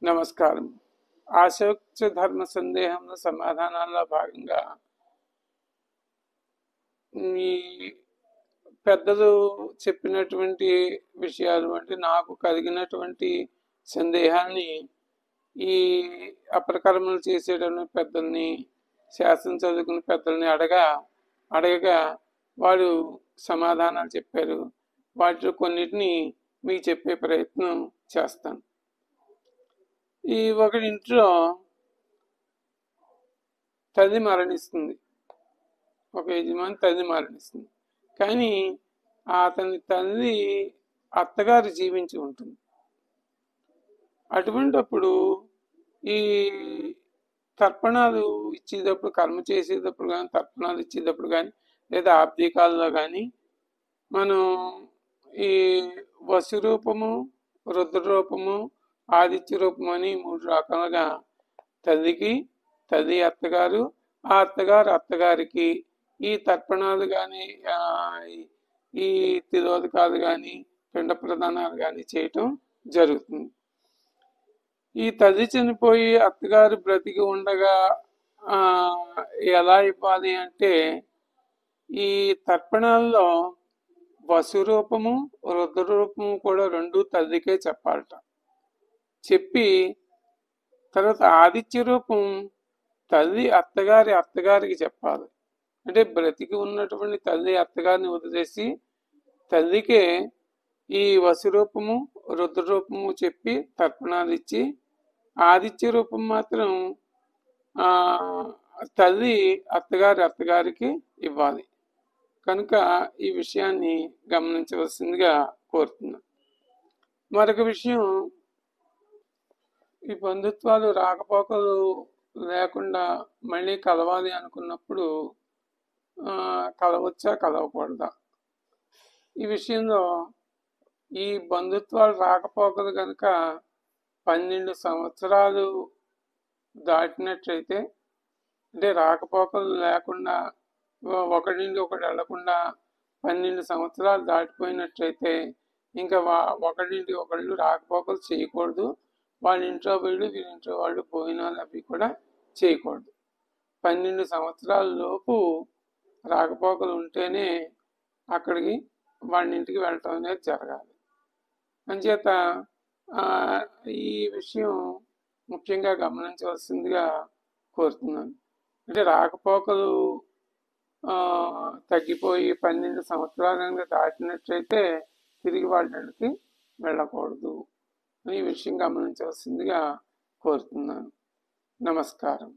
నమస్కారం. ఆశోక్తి ధర్మ సందేహంలో సమాధానాల్లో భాగంగా ఈ పెద్దలు చెప్పినటువంటి విషయాలు అంటే నాకు కలిగినటువంటి సందేహాన్ని ఈ అపరకర్మలు చేసేటటువంటి పెద్దల్ని, శాస్త్రం చదువుకున్న పెద్దల్ని అడగగా వారు సమాధానాలు చెప్పారు. వాటిలో కొన్నిటిని మీకు చెప్పే ప్రయత్నం చేస్తాను. ఒకరి ఇంట్లో తల్లి మరణిస్తుంది, ఒక యజమాని తల్లి మరణిస్తుంది. కానీ అతని తల్లి అత్తగారు జీవించి ఉంటుంది. అటువంటప్పుడు ఈ తర్పణాలు ఇచ్చేటప్పుడు, కర్మ చేసేటప్పుడు కానీ, తర్పణాలు ఇచ్చేటప్పుడు కానీ, లేదా ఆబ్దికాల్లో కానీ మనం ఈ వసు రూపము, రుద్ర రూపము, ఆదిత్య రూపము అని 3 రకాలుగా తల్లి అత్తగారు, ఆ అత్తగారు అత్తగారికి ఈ తర్పణాలు కానీ, ఈ తిరోధకాలు కానీ, పిండ ప్రదానాలు కానీ చేయటం జరుగుతుంది. ఈ తల్లి చనిపోయి అత్తగారు బ్రతికి ఉండగా ఎలా ఇవ్వాలి అంటే, ఈ తర్పణాల్లో వసు రూపము, రుద్ర రూపము కూడా 2 తల్లికే చెప్పాలట. చెప్పి తర్వాత ఆదిత్య రూపం తల్లి అత్తగారికి చెప్పాలి. అంటే బ్రతికి ఉన్నటువంటి తల్లి అత్తగారిని వదిలేసి తల్లికే ఈ వసు రూపము, రుద్ర రూపము చెప్పి తర్పణాలు ఇచ్చి, ఆదిత్య రూపం మాత్రం తల్లి అత్తగారికి ఇవ్వాలి. కనుక ఈ విషయాన్ని గమనించవలసిందిగా కోరుతున్నాను. మరొక విషయం, ఈ బంధుత్వాలు రాకపోకలు లేకుండా మళ్ళీ కలవాలి అనుకున్నప్పుడు కలవచ్చా కలవకూడదా? ఈ విషయంలో ఈ బంధుత్వాలు రాకపోకలు కనుక 12 సంవత్సరాలు దాటినట్లయితే, అంటే రాకపోకలు లేకుండా ఒకరింటి ఒకటి వెళ్లకుండా 12 సంవత్సరాలు దాటిపోయినట్లయితే ఇంకా ఒకరింటి ఒకళ్ళు రాకపోకలు చేయకూడదు. వాళ్ళ ఇంట్లో వీళ్ళు, వీరింట్లో వాళ్ళు భోజనాలు అవి కూడా చేయకూడదు. 12 సంవత్సరాల లోపు రాకపోకలు ఉంటేనే అక్కడికి వాళ్ళ ఇంటికి వెళ్ళటం అనేది జరగాలి. అంచేత ఈ విషయం ముఖ్యంగా గమనించవలసిందిగా కోరుతున్నాను. అంటే రాకపోకలు తగ్గిపోయి 12 సంవత్సరాలు దాటినట్లయితే తిరిగి వాళ్ళ ఇంటికి వెళ్ళకూడదు. ఈ విషయం గమనించవలసిందిగా కోరుతున్నాను. నమస్కారం.